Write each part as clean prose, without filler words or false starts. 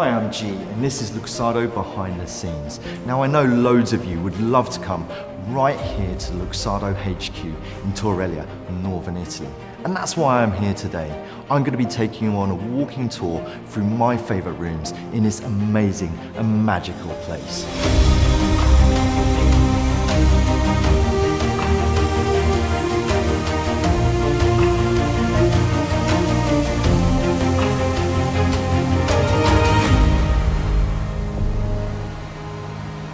Hi, I'm G, and this is Luxardo behind the scenes. Now, I know loads of you would love to come right here to Luxardo HQ in Torreglia, northern Italy. And that's why I'm here today. I'm going to be taking you on a walking tour through my favourite rooms in this amazing and magical place.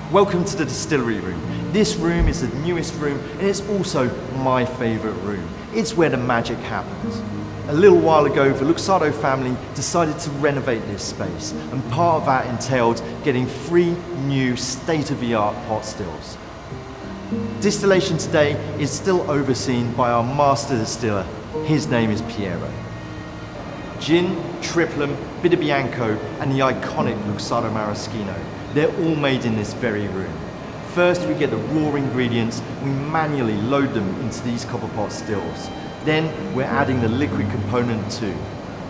Welcome to the distillery room. This room is the newest room and it's also my favourite room. It's where the magic happens. A little while ago, the Luxardo family decided to renovate this space, and part of that entailed getting 3 new state-of-the-art pot stills. Distillation today is still overseen by our master distiller. His name is Piero. Gin, Triplum, Bitter Bianco and the iconic Luxardo Maraschino. They're all made in this very room. First, we get the raw ingredients, we manually load them into these copper pot stills. Then, we're adding the liquid component too.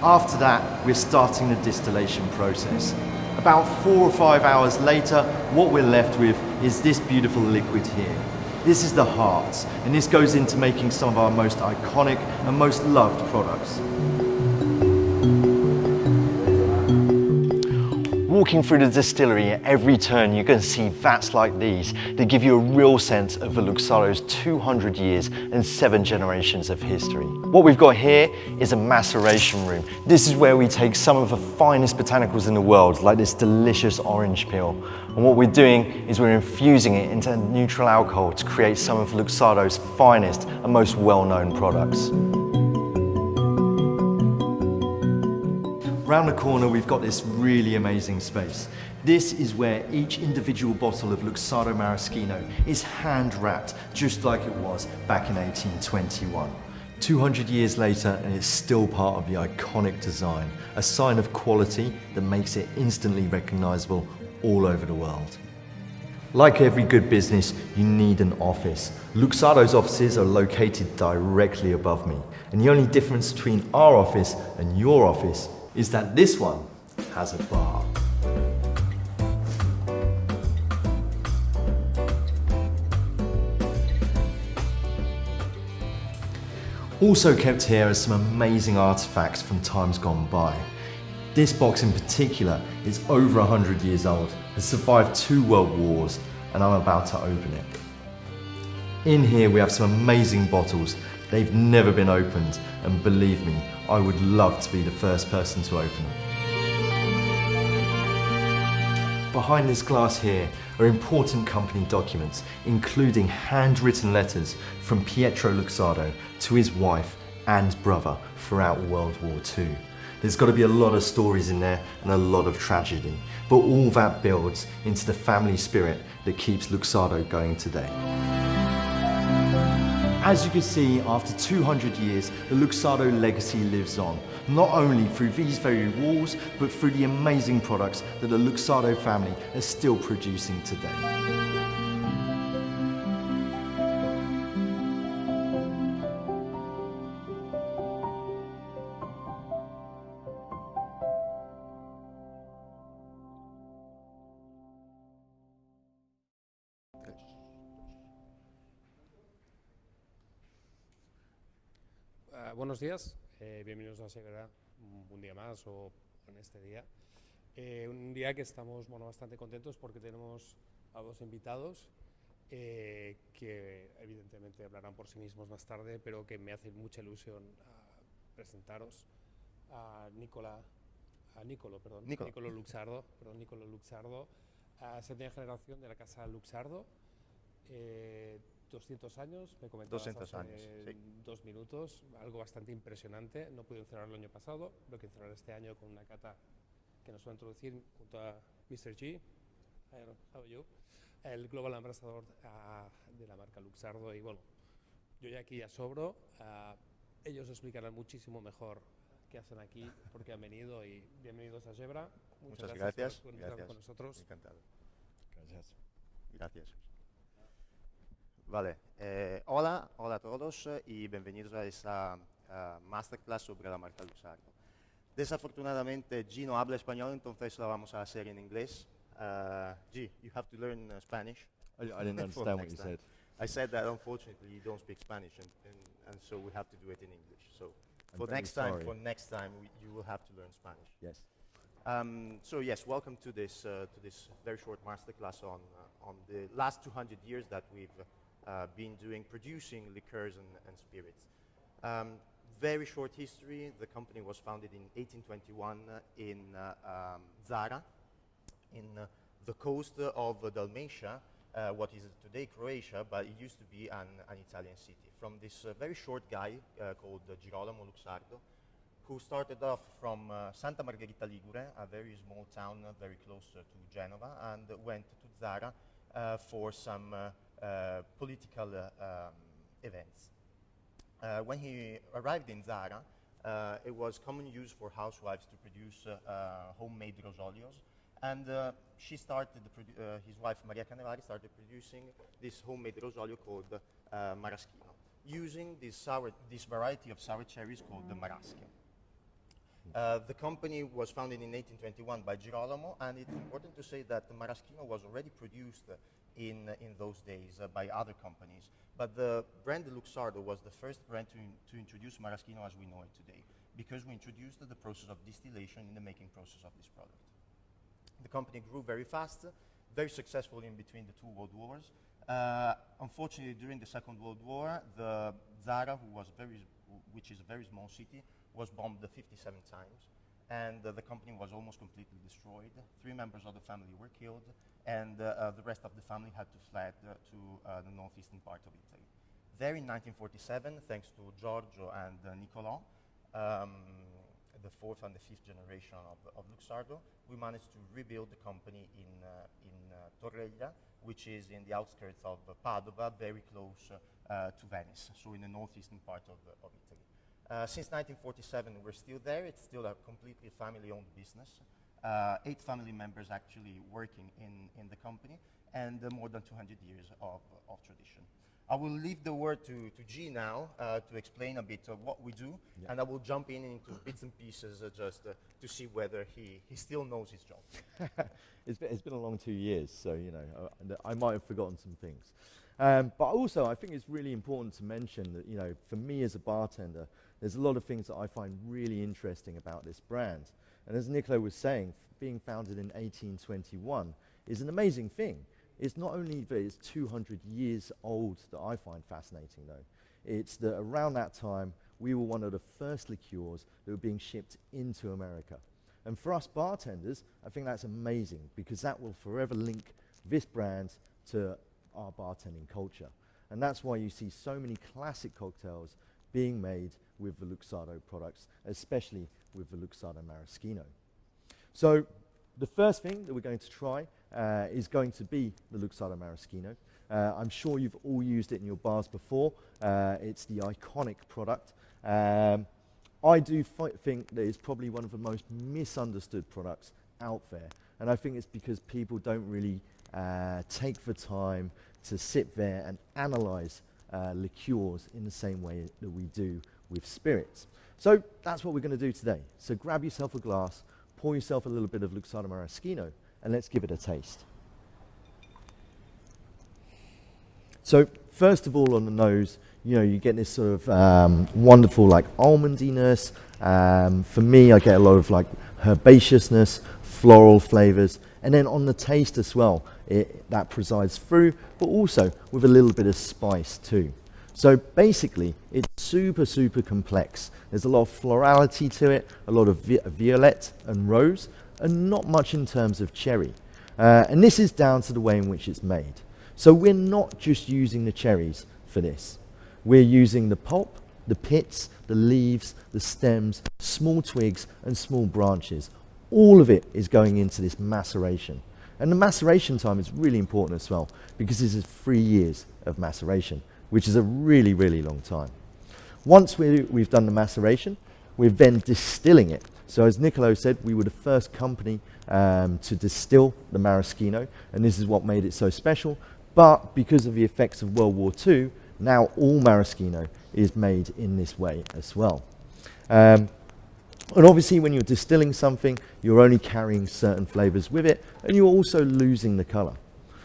After that, we're starting the distillation process. About 4 or 5 hours later, what we're left with is this beautiful liquid here. This is the heart, and this goes into making some of our most iconic and most loved products. Walking through the distillery, at every turn you're going to see vats like these that give you a real sense of the Luxardo's 200 years and 7 generations of history. What we've got here is a maceration room. This is where we take some of the finest botanicals in the world, like this delicious orange peel. And what we're doing is we're infusing it into neutral alcohol to create some of Luxardo's finest and most well-known products. Round the corner, we've got this really amazing space. This is where each individual bottle of Luxardo Maraschino is hand-wrapped, just like it was back in 1821. 200 years later, and it's still part of the iconic design, a sign of quality that makes it instantly recognizable all over the world. Like every good business, you need an office. Luxardo's offices are located directly above me, and the only difference between our office and your office is that this one has a bar. Also kept here are some amazing artifacts from times gone by. This box in particular is over 100 years old, has survived 2 world wars, and I'm about to open it. In here we have some amazing bottles. They've never been opened, and believe me, I would love to be the first person to open them. Behind this glass here are important company documents, including handwritten letters from Pietro Luxardo to his wife and brother throughout World War II. There's got to be a lot of stories in there and a lot of tragedy, but all that builds into the family spirit that keeps Luxardo going today. As you can see, after 200 years, the Luxardo legacy lives on, not only through these very walls, but through the amazing products that the Luxardo family are still producing today. Buenos días, bienvenidos a Gebre un día más o en este día. Un día que estamos bastante contentos porque tenemos a 2 invitados que evidentemente hablarán por sí mismos más tarde, pero que me hace mucha ilusión presentaros a Niccolo Luxardo, segunda generación de la casa Luxardo. 200 años, me comentabas 200 hace años, sí. 2 minutos, algo bastante impresionante. No pudieron cerrar el año pasado, lo que cerrar este año con una cata que nos va a introducir junto a Mr. G, how are you? El global ambassador de la marca Luxardo. Y bueno, yo ya aquí ya sobro, ellos explicarán muchísimo mejor qué hacen aquí, por qué han venido, y bienvenidos a Gebre. Muchas gracias. Por estar con nosotros. Encantado. Gracias. Vale, hola a todos y bienvenidos a esta masterclass sobre la marca Luxardo. Desafortunadamente, G no habla español, entonces la vamos a hacer en inglés. G, you have to learn Spanish. I didn't for understand what next you time. said. I said that unfortunately you don't speak Spanish, and so we have to do it in English. So I'm for very next time, sorry. you will have to learn Spanish. Yes. So yes, welcome to this very short masterclass on the last 200 years that we've been producing liqueurs and spirits. Very short history. The company was founded in 1821 in Zara, in the coast of Dalmatia, what is today Croatia, but it used to be an Italian city. From this very short guy called Girolamo Luxardo, who started off from Santa Margherita Ligure, a very small town very close to Genova, and went to Zara for some political events. When he arrived in Zara, it was common use for housewives to produce homemade rosolios, and his wife Maria Canevari started producing this homemade rosolio called maraschino, using this variety of sour cherries called the marasche. The company was founded in 1821 by Girolamo, and it's important to say that the maraschino was already produced in those days by other companies. But the brand Luxardo was the first brand to introduce maraschino as we know it today, because we introduced the process of distillation in the making process of this product. The company grew very fast, very successful in between the two world wars. Unfortunately, during the Second World War, the Zara, which is a very small city, was bombed 57 times, and the company was almost completely destroyed. 3 members of the family were killed, and the rest of the family had to flee to the northeastern part of Italy. There in 1947, thanks to Giorgio and Nicolo, the 4th and the 5th generation of Luxardo, we managed to rebuild the company in Torreglia, which is in the outskirts of Padova, very close to Venice, so in the northeastern part of Italy. Since 1947, we're still there. It's still a completely family-owned business. 8 family members actually working in the company, and more than 200 years of tradition. I will leave the word to G now to explain a bit of what we do, and I will jump into bits and pieces just to see whether he still knows his job. It's been a long 2 years, so you know I might have forgotten some things. But also, I think it's really important to mention that, you know, for me as a bartender, there's a lot of things that I find really interesting about this brand. And as Niccolo was saying, being founded in 1821 is an amazing thing. It's not only that it's 200 years old that I find fascinating, though. It's that around that time, we were one of the first liqueurs that were being shipped into America. And for us bartenders, I think that's amazing, because that will forever link this brand to our bartending culture. And that's why you see so many classic cocktails being made with the Luxardo products, especially with the Luxardo Maraschino. So the first thing that we're going to try is going to be the Luxardo Maraschino. I'm sure you've all used it in your bars before. It's the iconic product. I do think that it's probably one of the most misunderstood products out there. And I think it's because people don't really take the time to sit there and analyze liqueurs in the same way that we do with spirits. So that's what we're going to do today. So grab yourself a glass, pour yourself a little bit of Luxardo Maraschino, and let's give it a taste. So first of all, on the nose, you know, you get this sort of wonderful like almondiness. For me, I get a lot of like herbaceousness, floral flavors, and then on the taste as well, that presides through, but also with a little bit of spice too. So basically, it's super, super complex. There's a lot of florality to it, a lot of violet and rose, and not much in terms of cherry. And this is down to the way in which it's made. So we're not just using the cherries for this. We're using the pulp, the pits, the leaves, the stems, small twigs, and small branches. All of it is going into this maceration. And the maceration time is really important as well, because this is 3 years of maceration, which is a really, really long time. Once we've done the maceration, we're then distilling it. So as Niccolo said, we were the first company to distill the maraschino, and this is what made it so special. But because of the effects of World War II, now all maraschino is made in this way as well. And obviously when you're distilling something, you're only carrying certain flavors with it, and you're also losing the color.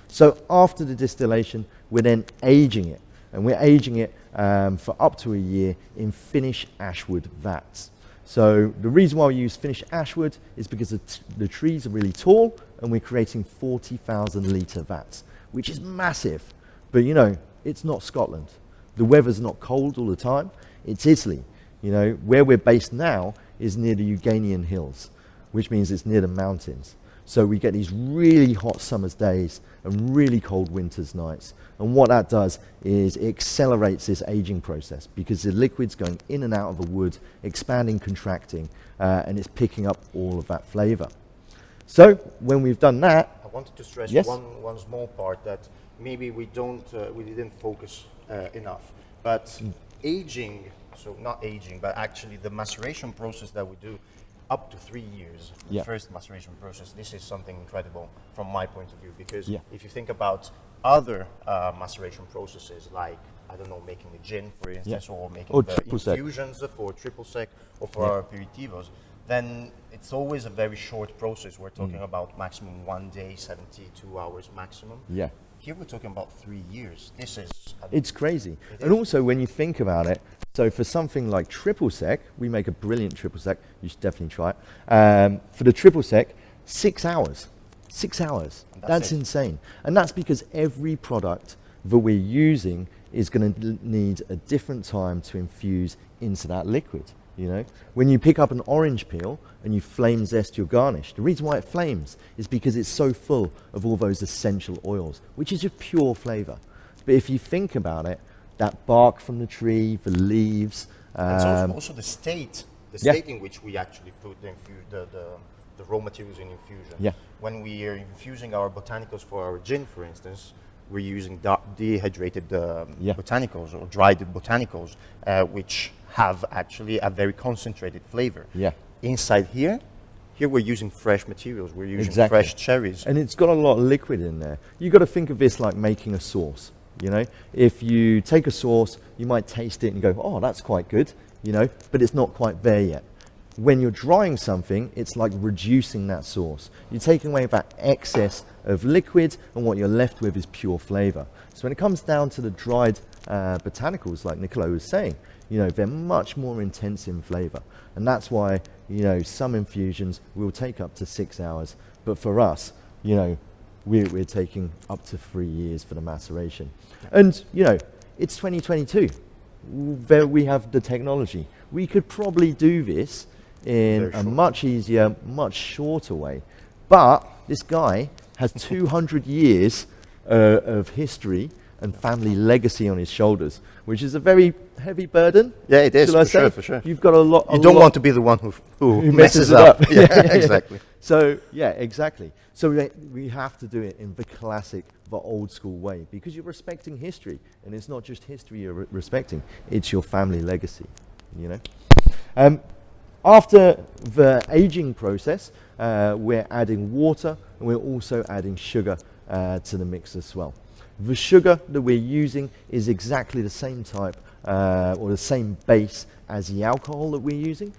So after the distillation, we're then aging it, and we're aging it for up to a year in Finnish ashwood vats. So the reason why we use Finnish ashwood is because the trees are really tall, and we're creating 40,000 litre vats, which is massive. But you know, it's not Scotland. The weather's not cold all the time. It's Italy. You know, where we're based now is near the Euganian Hills, which means it's near the mountains. So we get these really hot summer's days and really cold winter's nights. And what that does is it accelerates this aging process because the liquid's going in and out of the wood, expanding, contracting, and it's picking up all of that flavor. So when we've done that, I wanted to stress yes? one small part that maybe we didn't focus enough. But aging, so not aging, but actually the maceration process that we do up to 3 years, the first maceration process, this is something incredible from my point of view, because if you think about other maceration processes, like, I don't know, making a gin, for instance, or making the infusions for triple sec or for our aperitivos, then it's always a very short process. We're talking about maximum 1 day, 72 hours maximum. Yeah. Here we're talking about 3 years. This is... It's crazy. And also when you think about it, so for something like triple sec, we make a brilliant triple sec. You should definitely try it. For the triple sec, 6 hours. 6 hours. That's insane. And that's because every product that we're using is going to need a different time to infuse into that liquid. You know, when you pick up an orange peel and you flame zest your garnish, the reason why it flames is because it's so full of all those essential oils, which is just pure flavor. But if you think about it, that bark from the tree, the leaves, and also the state in which we actually put the raw materials in infusion. Yeah. When we are infusing our botanicals for our gin, for instance, we're using dehydrated botanicals or dried botanicals, which have actually a very concentrated flavor. Yeah. Inside here we're using fresh materials. We're using fresh cherries. And it's got a lot of liquid in there. You've got to think of this like making a sauce. You know, if you take a sauce, you might taste it and go, oh, that's quite good, you know, but it's not quite there yet. When you're drying something, it's like reducing that sauce. You're taking away that excess of liquid, and what you're left with is pure flavor. So when it comes down to the dried botanicals, like Nicolo was saying, you know, they're much more intense in flavor. And that's why, you know, some infusions will take up to 6 hours. But for us, you know, we're taking up to 3 years for the maceration. And, you know, it's 2022. We have the technology. We could probably do this in a much easier, much shorter way. But this guy has 200 years of history and family legacy on his shoulders, which is a very heavy burden. Yeah, it is, for sure. You've got a lot. You don't want to be the one who messes it up. Yeah, exactly. So, yeah, exactly. So we have to do it in the classic, the old school way, because you're respecting history, and it's not just history you're respecting, it's your family legacy, you know. After the aging process, we're adding water, and we're also adding sugar to the mix as well. The sugar that we're using is exactly the same type or the same base as the alcohol that we're using,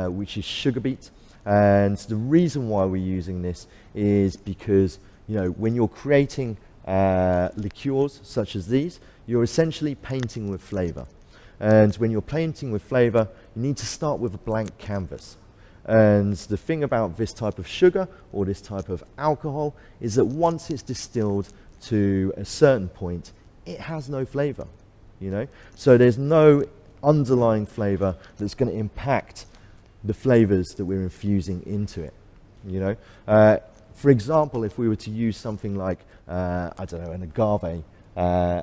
which is sugar beet. And the reason why we're using this is because, you know, when you're creating liqueurs such as these, you're essentially painting with flavor. And when you're painting with flavor, you need to start with a blank canvas. And the thing about this type of sugar or this type of alcohol is that once it's distilled to a certain point, it has no flavor, you know? So there's no underlying flavor that's going to impact the flavors that we're infusing into it, you know? For example, if we were to use something like, I don't know, an agave,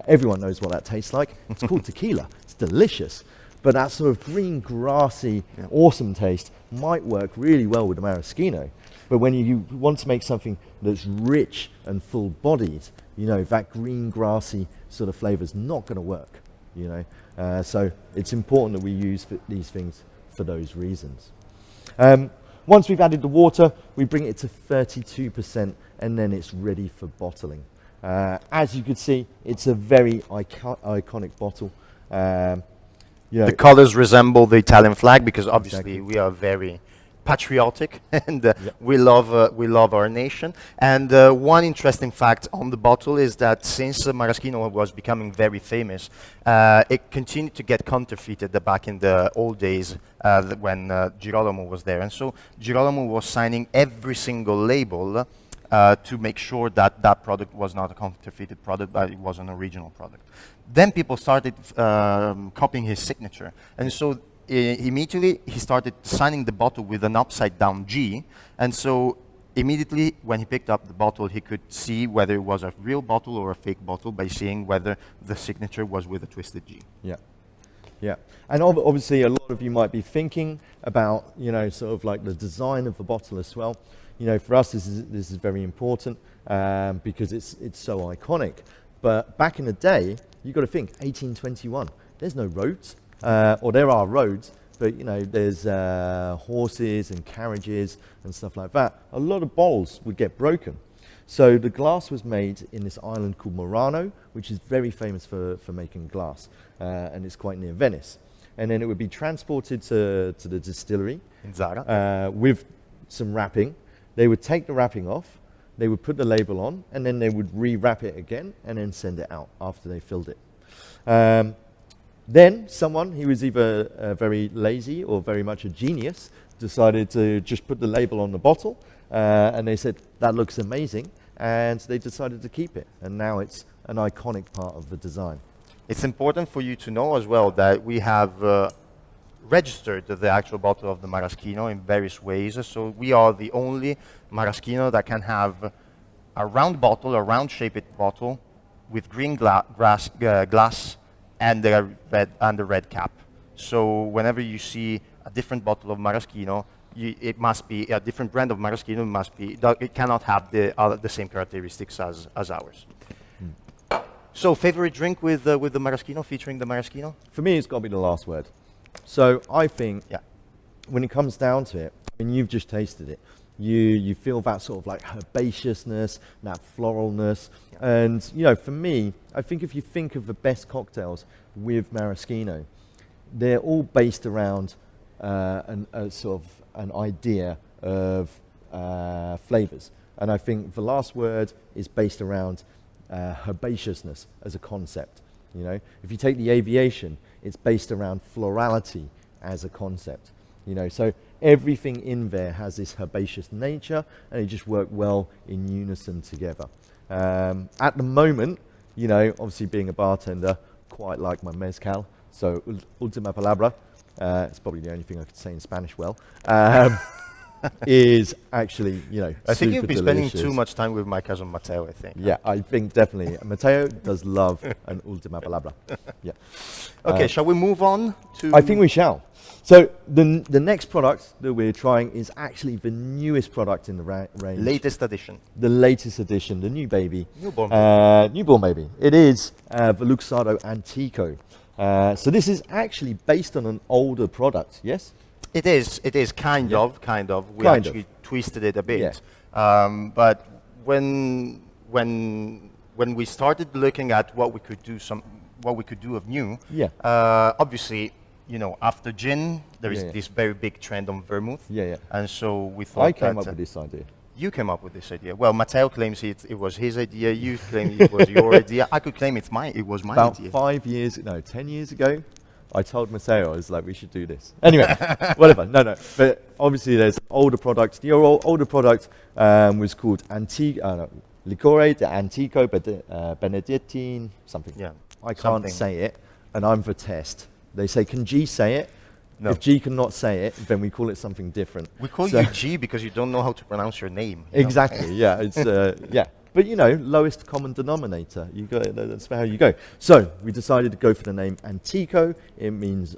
everyone knows what that tastes like. It's called tequila. It's delicious. But that sort of green, grassy, awesome taste might work really well with the maraschino. But when you want to make something that's rich and full-bodied, you know, that green, grassy sort of flavor is not going to work, you know. So it's important that we use these things for those reasons. Once we've added the water, we bring it to 32%, and then it's ready for bottling. As you can see, it's a very iconic bottle. Yeah. The colors resemble the Italian flag because obviously Exactly. we are very patriotic and Yep. we love our nation. And one interesting fact on the bottle is that since Maraschino was becoming very famous, it continued to get counterfeited back in the old days when Girolamo was there. And so Girolamo was signing every single label to make sure that that product was not a counterfeited product, but it was an original product. Then people started copying his signature. And so immediately he started signing the bottle with an upside down G, and so immediately when he picked up the bottle he could see whether it was a real bottle or a fake bottle by seeing whether the signature was with a twisted G. Yeah, yeah. And obviously a lot of you might be thinking about, you know, sort of like the design of the bottle as well. You know, for us this is very important because it's so iconic. But back in the day, you've got to think, 1821, there's no roads. Or there are roads, but you know, there's horses and carriages and stuff like that. A lot of bottles would get broken. So the glass was made in this island called Murano, which is very famous for making glass, and it's quite near Venice. And then it would be transported to the distillery In Zara. with some wrapping. They would take the wrapping off, they would put the label on, and then they would re-wrap it again and then send it out after they filled it. Then someone who was either very lazy or very much a genius decided to just put the label on the bottle, and they said, that looks amazing, and they decided to keep it, and now it's an iconic part of the design. It's important for you to know as well that we have registered the actual bottle of the Maraschino in various ways. So we are the only Maraschino that can have a round bottle, a round-shaped bottle with green glass and the red cap. So whenever you see a different bottle of Maraschino, it must be a different brand of Maraschino. It cannot have the same characteristics as ours. So favorite drink with the Maraschino, featuring the Maraschino? For me, it's got to be the last word. So I think, Yeah. when it comes down to it, I mean, you've just tasted it. You feel that sort of like herbaceousness, that floralness. Yeah. And, you know, for me, I think if you think of the best cocktails with maraschino, they're all based around a sort of an idea of flavors. And I think the last word is based around herbaceousness as a concept. You know, if you take the aviation, it's based around florality as a concept. You know, so everything in there has this herbaceous nature, and it just work well in unison together. At the moment, you know, obviously being a bartender, quite like my mezcal. So última palabra, it's probably the only thing I could say in Spanish well, is actually, you know, I think you've been spending delicious. too much time with my cousin Matteo, I think. Yeah, I think definitely. Matteo does love an última palabra. Yeah. Okay, shall we move on to... I think we shall. So the next product that we're trying is actually the newest product in the range. latest edition. The latest edition, the new baby. Newborn baby. Newborn baby. It is the Luxardo Antico. So this is actually based on an older product, yes? It is kind of. We Kind of. actually twisted it a bit. But when we started looking at what we could do of new, obviously, you know, after gin, there is this very big trend on vermouth. And so we thought I came up with this idea. You came up with this idea. Well, Matteo claims it was his idea. You claim it was your idea. I could claim it was my About idea. 10 years ago, I told Matteo, I was like, we should do this. Anyway, whatever. No. But obviously, there's older products. The older product was called Liquore de Antico Benedictine, something. Yeah. I can't say it, and I'm for test. They say, can G say it? No. If G cannot say it, then we call it something different. We call you G because you don't know how to pronounce your name. Exactly, yeah. It's yeah. But you know, lowest common denominator. You go. That's how you go. So we decided to go for the name Antico. It means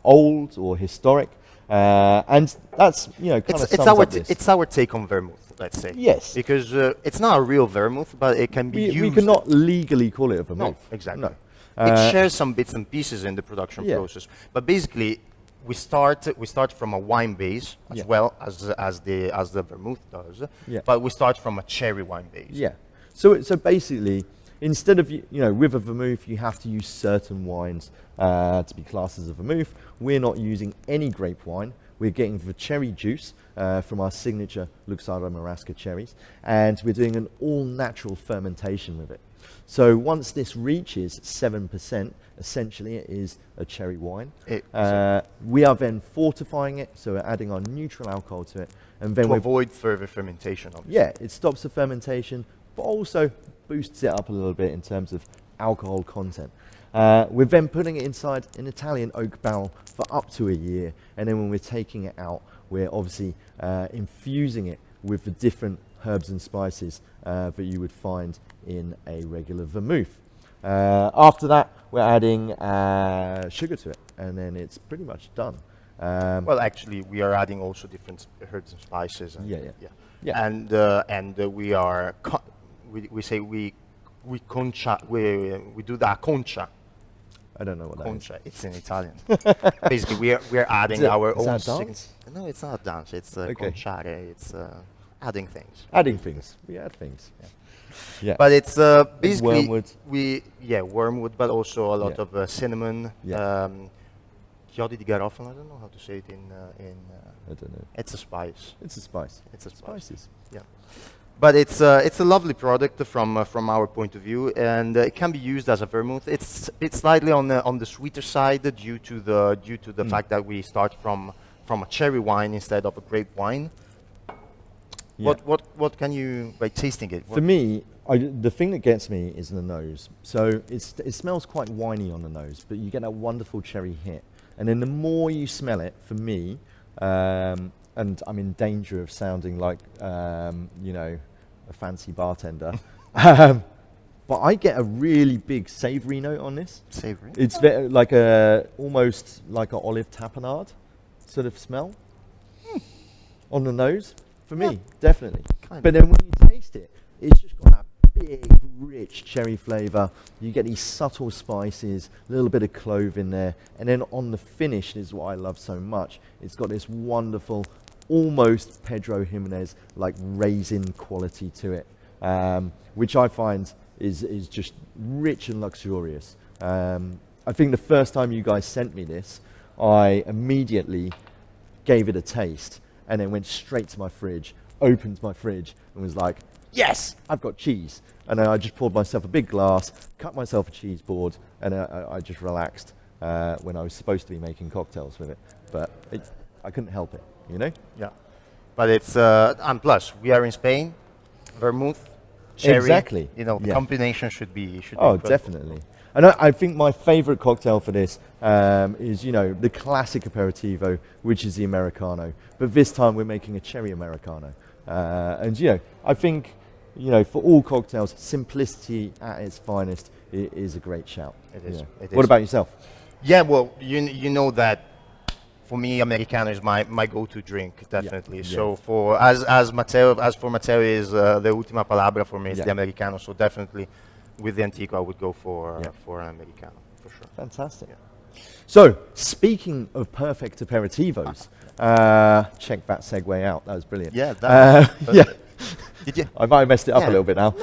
old or historic, and that's, you know, kind of sums up this. It's our take on vermouth, let's say. Yes. Because it's not a real vermouth, but it can be used. We cannot legally call it a vermouth. No, exactly. No. It shares some bits and pieces in the production process, but basically we start from a wine base as well as the vermouth does. But we start from a cherry wine base. Yeah. So basically, instead of, with a vermouth, you have to use certain wines to be classed as a vermouth. We're not using any grape wine. We're getting the cherry juice from our signature Luxardo Marasca cherries, and we're doing an all-natural fermentation with it. So once this reaches 7%, essentially it is a cherry wine. We are then fortifying it, so we're adding our neutral alcohol to it, and then to avoid further fermentation, obviously. Yeah, it stops the fermentation, but also boosts it up a little bit in terms of alcohol content. We're then putting it inside an Italian oak barrel for up to a year, and then when we're taking it out, we're obviously infusing it with the different herbs and spices that you would find in a regular vermouth. After that, we're adding sugar to it, and then it's pretty much done. Well, actually, we are adding also different herbs and spices. And Yeah. And we are we say we concha, we do the concha. I don't know what that is. Concha, it's in Italian. Basically, we're adding our own. Is that a dance? No, it's not a dance. It's conchare. It's adding things. Adding things. We add things. Yeah. But it's basically wormwood. Wormwood, but also a lot Yeah. of cinnamon. Yeah. Chiodi di garofano. I don't know how to say it in. I don't know. It's a spice. It's a spice. It's a spice. Spices. Yeah. But it's a lovely product from our point of view, and it can be used as a vermouth. It's slightly on the sweeter side due to the fact that we start from a cherry wine instead of a grape wine. Yeah. What can you, by tasting it? For me, the thing that gets me is the nose. So it smells quite winey on the nose, but you get that wonderful cherry hit. And then the more you smell it, for me, and I'm in danger of sounding like, a fancy bartender, but I get a really big savoury note on this. Savoury? It's like almost like an olive tapenade sort of smell on the nose. For me, definitely. But then when you taste it, it's just got that big, rich cherry flavour. You get these subtle spices, a little bit of clove in there. And then on the finish is what I love so much. It's got this wonderful, almost Pedro Jimenez, like raisin quality to it, which I find is just rich and luxurious. I think the first time you guys sent me this, I immediately gave it a taste, and then went straight to my fridge, opened my fridge, and was like, yes, I've got cheese. And then I just poured myself a big glass, cut myself a cheese board, and I just relaxed when I was supposed to be making cocktails with it. But I couldn't help it, Yeah. But it's, and plus, we are in Spain, vermouth, cherry. Exactly. The combination should be Oh, incredible. definitely. And I think my favorite cocktail for this is, the classic aperitivo, which is the Americano. But this time we're making a cherry Americano. And, I think, for all cocktails, simplicity at its finest is a great shout. It is. Yeah. It What is. about yourself? Yeah, well, you know that for me, Americano is my go-to drink, definitely. Yeah. So for Matteo is the ultima palabra for me. It's Yeah. the Americano. So definitely, with the Antico, I would go for an Americano for sure. Fantastic. Yeah. So, speaking of perfect aperitivos, check that segue out. That was brilliant. Yeah. Yeah. Did you? I might have messed it up Yeah. a little bit now.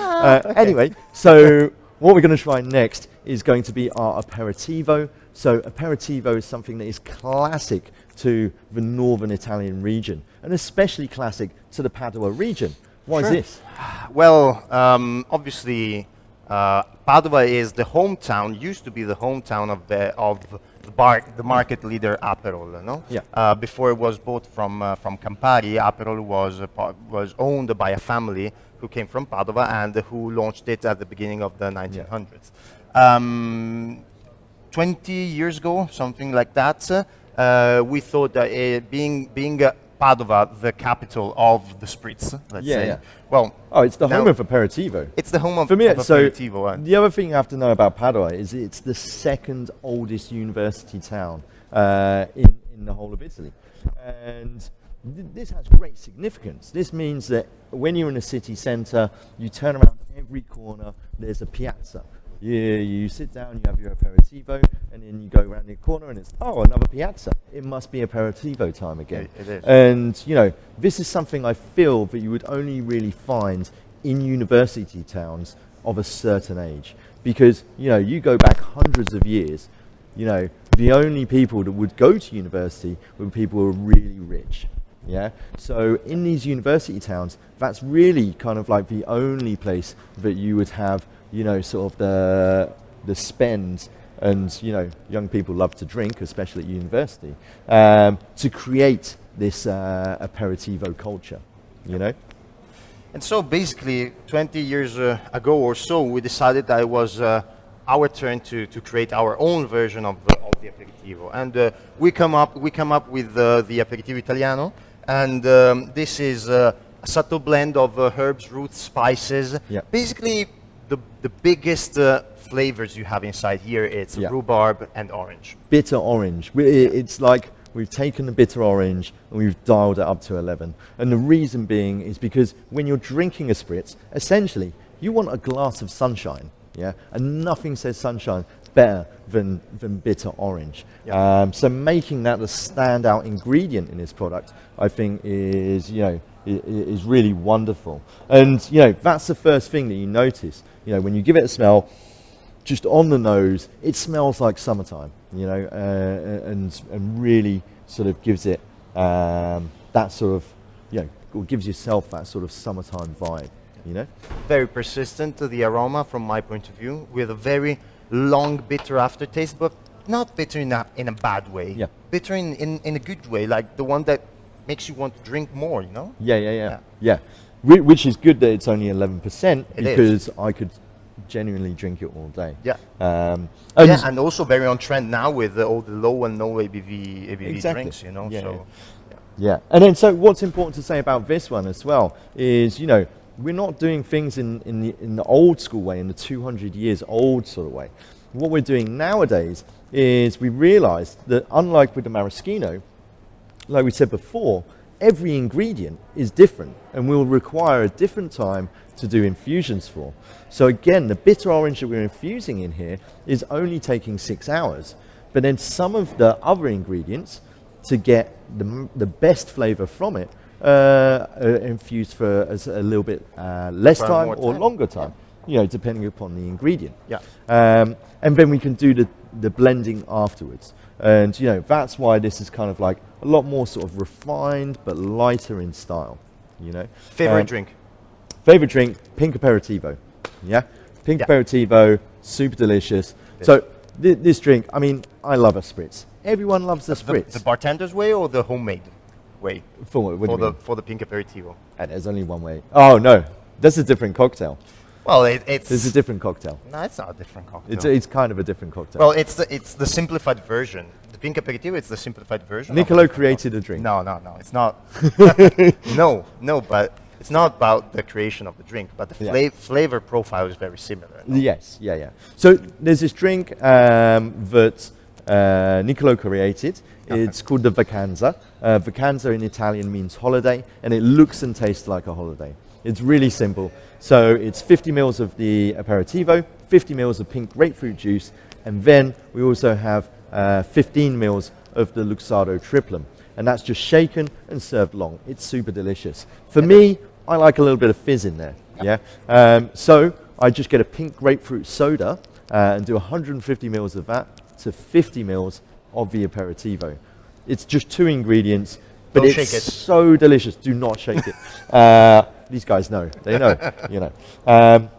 Okay. Anyway, so what we're going to try next is going to be our aperitivo. So aperitivo is something that is classic to the northern Italian region, and especially classic to the Padua region. Why is this? Well, obviously, Padua is the hometown. Used to be the hometown of the market leader Aperol. No. Yeah. Before it was bought from Campari, Aperol was owned by a family who came from Padua and who launched it at the beginning of the 1900s. 20 years ago, something like that, we thought that being Padua, the capital of the spritz, let's say. Yeah. Well, It's the home of aperitivo. it's the home of, For me, of aperitivo. the other thing you have to know about Padua is it's the second oldest university town in the whole of Italy. And this has great significance. This means that when you're in a city centre, you turn around every corner, there's a piazza. You sit down, you have your aperitivo, and then you go around the corner and it's, another piazza. It must be aperitivo time again. It is. And, this is something I feel that you would only really find in university towns of a certain age. Because, you know, you go back hundreds of years, you know, the only people that would go to university were people who were really rich. Yeah. So in these university towns, that's really kind of like the only place that you would have, you know, sort of the spend, and, you know, young people love to drink, especially at university, to create this aperitivo culture, you know. And so basically 20 years ago or so, we decided that it was our turn to create our own version of the aperitivo. And we come up with the aperitivo italiano. And this is a subtle blend of herbs, roots, spices. Yep. Basically, the biggest flavors you have inside here, it's rhubarb and orange. Bitter orange. It's like we've taken the bitter orange and we've dialed it up to 11. And the reason being is because when you're drinking a spritz, essentially, you want a glass of sunshine. Yeah, and nothing says sunshine better than bitter orange. Yep. So making that the standout ingredient in this product, I think, is, you know, is really wonderful. And, you know, that's the first thing that you notice. You know, when you give it a smell, just on the nose, it smells like summertime. You know, and really sort of gives it that sort of, you know, or gives yourself that sort of summertime vibe. You know, very persistent to the aroma from my point of view, with a very long bitter aftertaste, but not bitter in a bad way. Yeah. Bitter in a good way, like the one that makes you want to drink more, you know? Yeah. Which is good that it's only 11%, because I could genuinely drink it all day. Yeah. And and also very on trend now with all the low and no ABV drinks, you know? Yeah. And then, so what's important to say about this one as well is, you know, we're not doing things in the old school way, in the 200 years old sort of way. What we're doing nowadays is we realized that, unlike with the maraschino, like we said before, every ingredient is different and will require a different time to do infusions for. So again, the bitter orange that we're infusing in here is only taking 6 hours. But then some of the other ingredients, to get the best flavor from it, infused for a little bit less time or longer time, you know, depending upon the ingredient. Yeah. And then we can do the blending afterwards. And, you know, that's why this is kind of like a lot more sort of refined but lighter in style, you know. Favorite drink? Favorite drink, pink aperitivo. Yeah. Pink aperitivo, super delicious. So this drink, I mean, I love a spritz. Everyone loves a spritz. The bartender's way or the homemade way? For the pink aperitivo. And there's only one way. Oh no, that's a different cocktail. Well, it's a different cocktail. No, it's not a different cocktail. It's kind of a different cocktail. Well, it's the simplified version. The pink aperitivo, it's the simplified version. Nicolo created a drink. No, it's not. no, but it's not about the creation of the drink, but the flavor profile is very similar. No? Yes, yeah. So there's this drink that Nicolo created. It's called the vacanza. Vacanza in Italian means holiday, and it looks and tastes like a holiday. It's really simple. So it's 50 mils of the aperitivo, 50 mils of pink grapefruit juice, and then we also have 15 mils of the Luxardo triplum. And that's just shaken and served long. It's super delicious. For me, I like a little bit of fizz in there. Yeah. So I just get a pink grapefruit soda and do 150 mils of that to 50 mils of the aperitivo. It's just 2 ingredients, but Don't it's shake it. so delicious. Do not shake it. These guys know. They know. You know.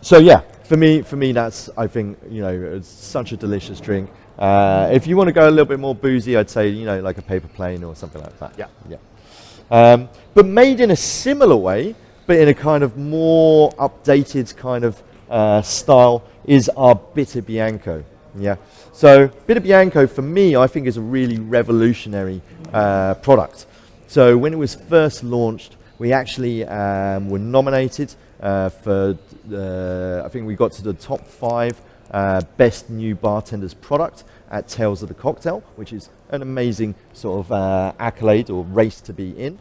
So yeah, for me, that's, I think, you know, it's such a delicious drink. If you want to go a little bit more boozy, I'd say, you know, like a paper plane or something like that. Yeah. But made in a similar way, but in a kind of more updated kind of style, is our Bitter Bianco. Yeah. So Bitter Bianco, for me, I think is a really revolutionary product. So when it was first launched, we actually were nominated for, I think we got to the top 5 best new bartender's product at Tales of the Cocktail, which is an amazing sort of accolade or race to be in.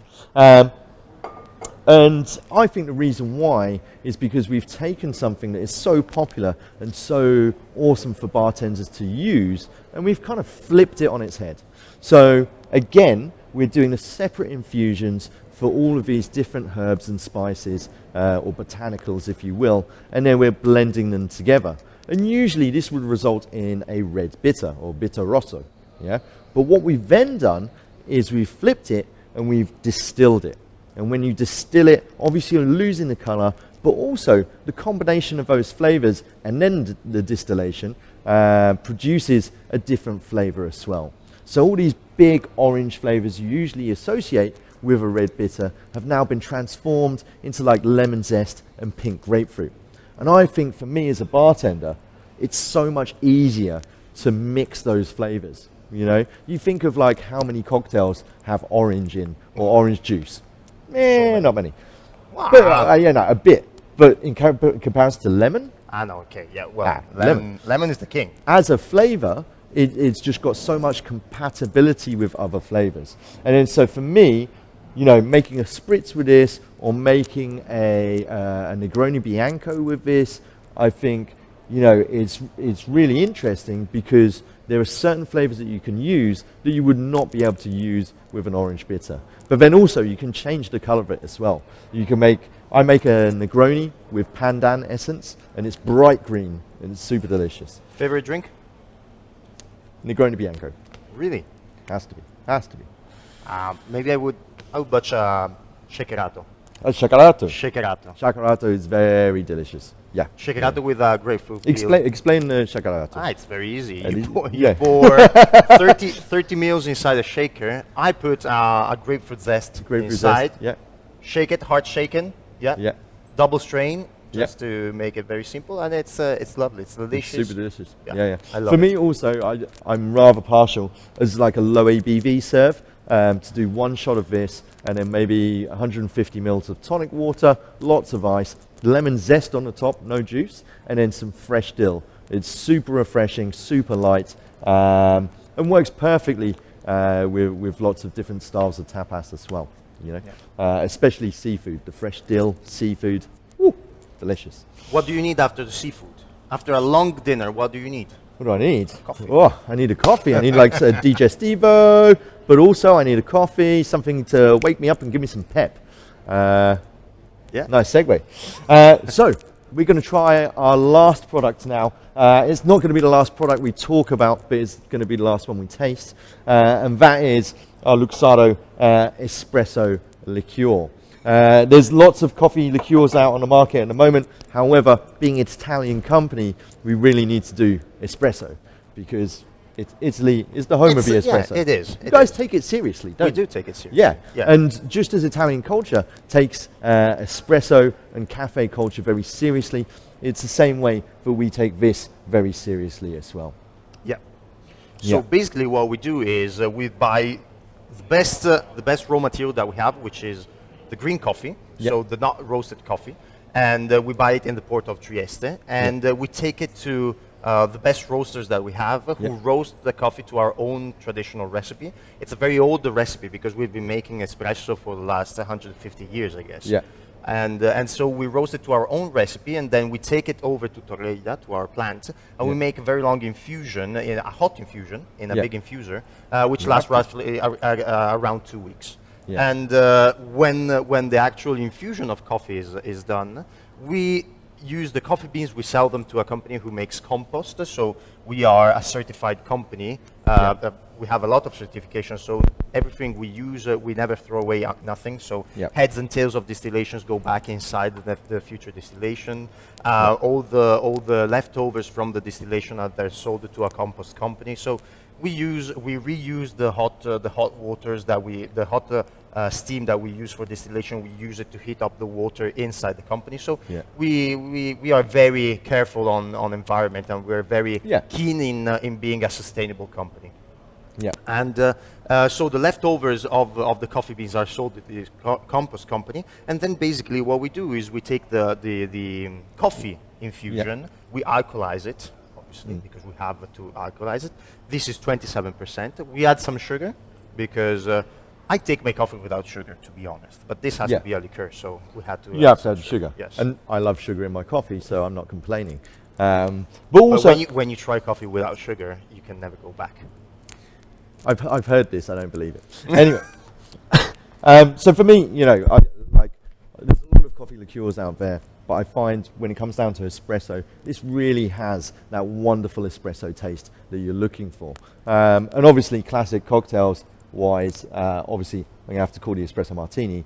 And I think the reason why is because we've taken something that is so popular and so awesome for bartenders to use, and we've kind of flipped it on its head. So again, we're doing the separate infusions for all of these different herbs and spices, or botanicals if you will, and then we're blending them together. And usually this would result in a red bitter or bitter rosso. Yeah? But what we've then done is we've flipped it and we've distilled it. And when you distill it, obviously you're losing the color, but also the combination of those flavors and then the distillation produces a different flavor as well. So all these big orange flavors you usually associate with a red bitter have now been transformed into like lemon zest and pink grapefruit. And I think for me as a bartender, it's so much easier to mix those flavors. You know, you think of like how many cocktails have orange in or orange juice. Not many. Wow. But yeah, no, a bit. But in comparison to lemon, No, okay, yeah, well, lemon is the king. as a flavor, it's just got so much compatibility with other flavors. And then so for me, you know, making a spritz with this or making a Negroni Bianco with this, I think, you know, it's really interesting because there are certain flavors that you can use that you would not be able to use with an orange bitter. But then also you can change the color of it as well. I make a Negroni with pandan essence and it's bright green and it's super delicious. Favorite drink? Negroni Bianco. Really? Has to be. Maybe I would butch shakerato. Shakerato. Shakerato. Shakerato is very delicious. Yeah. Shakerato with grapefruit. Explain the shakerato. It's very easy. And You pour 30 mils inside a shaker. I put a grapefruit zest inside. Yeah. Shake it, hard shaken. Yeah. Yeah. Double strain, just to make it very simple, and it's lovely. It's delicious. Super delicious. Yeah. Yeah. I love For it. me also, I'm rather partial as like a low ABV serve to do one shot of this and then maybe 150 mils of tonic water, lots of ice, lemon zest on the top, no juice, and then some fresh dill. It's super refreshing, super light, and works perfectly with lots of different styles of tapas as well. You know, especially seafood. The fresh dill, seafood, woo, delicious. What do you need after the seafood? After a long dinner, what do you need? What do I need? Coffee. Oh, I need a coffee. I need like a digestivo, but also I need a coffee, something to wake me up and give me some pep. Yeah. Nice segue. So we're going to try our last product now. It's not going to be the last product we talk about, but it's going to be the last one we taste, and that is our Luxardo espresso liqueur. There's lots of coffee liqueurs out on the market at the moment. However, being an Italian company, we really need to do espresso because Italy is the home of the espresso. Yeah, it is. You guys take it seriously, don't We you? do take it seriously. Yeah. Yeah. And just as Italian culture takes espresso and cafe culture very seriously, it's the same way that we take this very seriously as well. Yeah. So Yeah. basically, what we do is we buy the best raw material that we have, which is the green coffee, Yeah. so the not roasted coffee, and we buy it in the port of Trieste, and we take it to the best roasters that we have, who roast the coffee to our own traditional recipe. It's a very old recipe because we've been making espresso for the last 150 years, I guess. Yeah. And so we roast it to our own recipe, and then we take it over to Torrella, to our plant, and we make a very long infusion, a hot infusion, in a big infuser, which lasts roughly around 2 weeks. Yeah. And when the actual infusion of coffee is done, we use the coffee beans, we sell them to a company who makes compost. So we are a certified company. We have a lot of certifications, so everything we use, we never throw away nothing. So heads and tails of distillations go back inside the future distillation. All the leftovers from the distillation they're sold to a compost company. So we reuse the hot waters that steam that we use for distillation. We use it to heat up the water inside the company. So we are very careful on environment, and we're very keen in being a sustainable company. Yeah. And so the leftovers of the coffee beans are sold to this compost company, and then basically what we do is we take the coffee infusion, we alkalize it, obviously, because we have to alkalize it. This is 27%. We add some sugar because I take my coffee without sugar, to be honest, but this has to be a liqueur, so we had to. You have to add sugar. Yes. And I love sugar in my coffee, so I'm not complaining. But also, when you try coffee without sugar, you can never go back. I've heard this. I don't believe it. Anyway, So for me, you know, there's a lot of coffee liqueurs out there, but I find when it comes down to espresso, this really has that wonderful espresso taste that you're looking for. And obviously, classic cocktails wise, obviously, I'm gonna have to call the espresso martini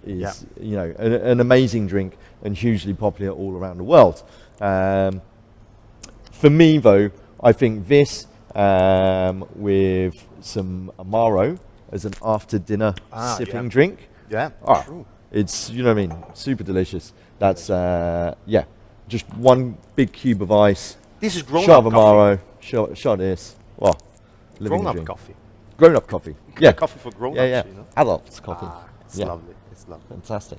is you know an amazing drink and hugely popular all around the world. For me, though, I think this with some Amaro as an after dinner sipping drink. Yeah, true. It's, you know what I mean, super delicious. That's just one big cube of ice. This is grown-up shot of Amaro, coffee. shot of this. Well, living the Grown-up dream. coffee. Grown-up coffee. Yeah. Coffee for grown-ups. Yeah. You know? Adults coffee. It's lovely. It's lovely. Fantastic.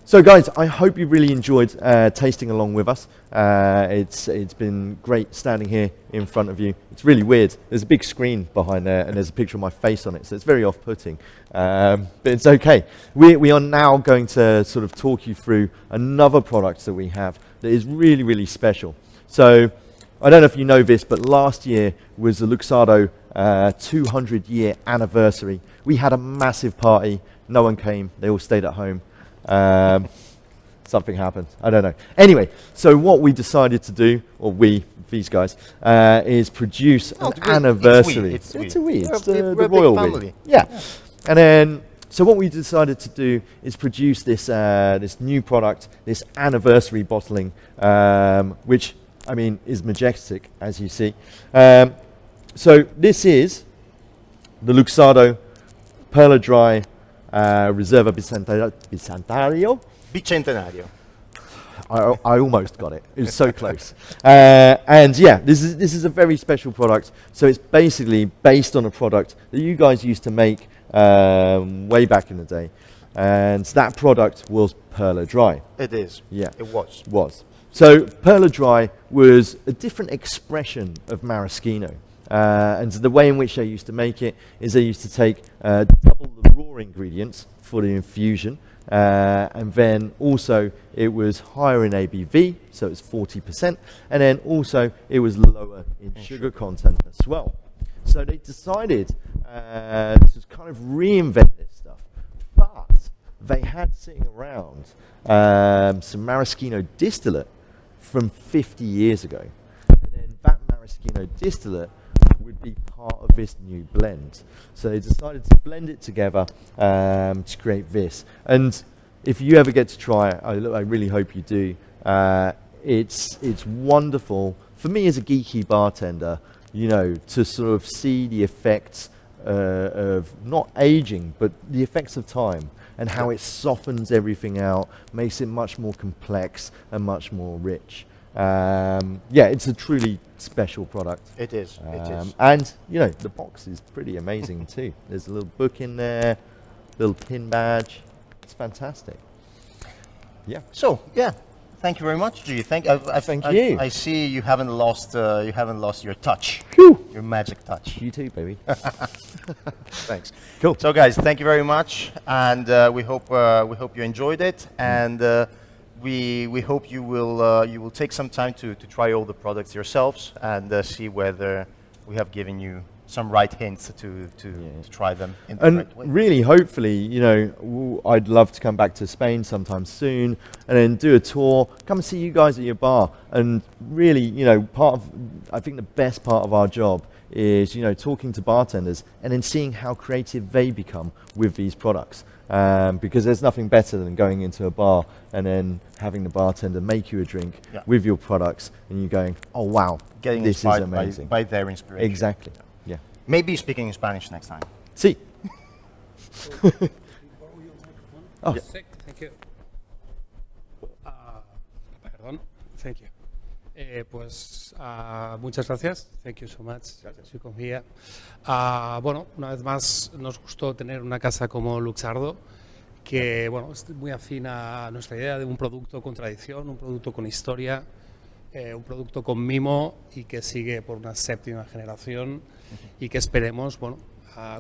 So guys, I hope you really enjoyed tasting along with us. It's been great standing here in front of you. It's really weird. There's a big screen behind there and there's a picture of my face on it, so it's very off-putting. But it's okay. We are now going to sort of talk you through another product that we have that is really, really special. So I don't know if you know this, but last year was the Luxardo 200-year anniversary. We had a massive party. No one came. They all stayed at home. Something happened. I don't know. Anyway, so what we decided to do, or these guys, is produce an anniversary. It's we. It's a we. It's the we're a royal big we. family. Yeah. And then, so what we decided to do is produce this this new product, this anniversary bottling, which I mean is majestic, as you see. So this is the Luxardo Perla Dry Reserva Bicentenario. Bicentenario. I almost got it. It was so close. And yeah, this is a very special product. So it's basically based on a product that you guys used to make way back in the day. And that product was Perla Dry. It is. Yeah. It was. So Perla Dry was a different expression of maraschino. And the way in which they used to make it is they used to take double the raw ingredients for the infusion, and then also it was higher in ABV, so it's 40%, and then also it was lower in sugar content as well. So they decided to kind of reinvent this stuff, but they had sitting around some maraschino distillate from 50 years ago, and then that maraschino distillate would be part of this new blend. So they decided to blend it together to create this. And if you ever get to try it, I really hope you do. It's wonderful for me as a geeky bartender, you know, to sort of see the effects of not aging, but the effects of time and how it softens everything out, makes it much more complex and much more rich. Yeah, it's a truly special product. It is. It is. And you know, the box is pretty amazing too. There's a little book in there, little pin badge. It's fantastic. Yeah. So yeah, thank you very much, G. Thank you. I see you haven't lost your touch. Phew. Your magic touch. You too, baby. Thanks. Cool. So guys, thank you very much, and we hope you enjoyed it, and we hope you will take some time to try all the products yourselves and see whether we have given you some right hints to try them in the right way. Really, hopefully, you know, I'd love to come back to Spain sometime soon and then do a tour, come and see you guys at your bar. And really, you know, I think the best part of our job is, you know, talking to bartenders and then seeing how creative they become with these products. Because there's nothing better than going into a bar and then having the bartender make you a drink with your products and you going, oh wow, getting this is inspired amazing. by their inspiration. Exactly. Yeah. Maybe speaking in Spanish next time. Sí. Oh, thank you. Perdón. Thank you. Muchas gracias. Thank you so much. Soy Confía. Bueno, una vez más nos gustó tener una casa como Luxardo, que bueno, es muy afín a nuestra idea de un producto con tradición, un producto con historia, un producto con mimo y que sigue por una séptima generación y que esperemos, bueno,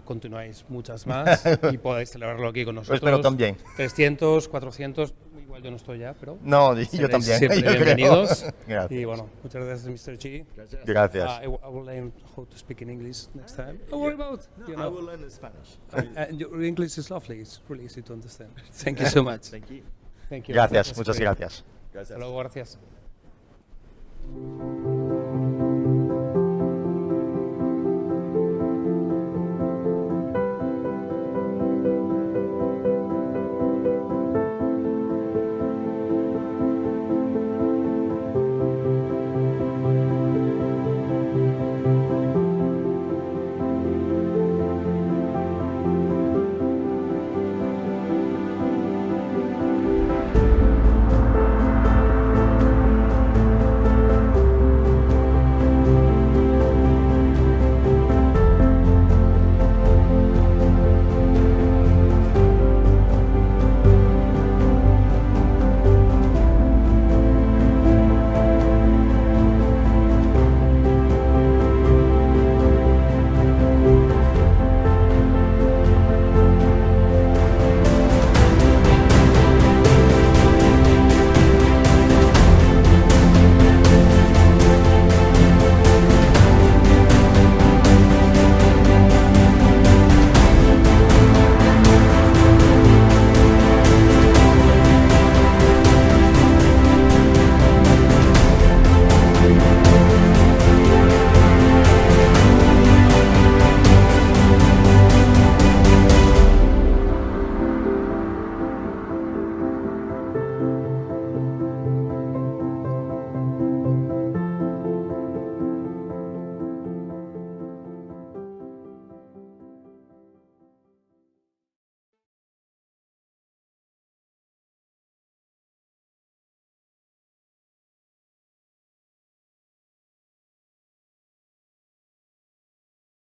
continuáis muchas más y podáis celebrarlo aquí con nosotros. espero también. 300, 400, igual yo no estoy ya, pero No, yo seréis también. siempre yo creo. bienvenidos. Gracias. Y bueno, muchas gracias, Mr. G. Gracias. I will learn how to speak in English next time. Don't worry about it. You I know. will learn Spanish. And your English is lovely. It's really easy to understand. Thank you so much. Thank you. Thank you. Gracias, That's muchas great. gracias. Hasta luego, gracias.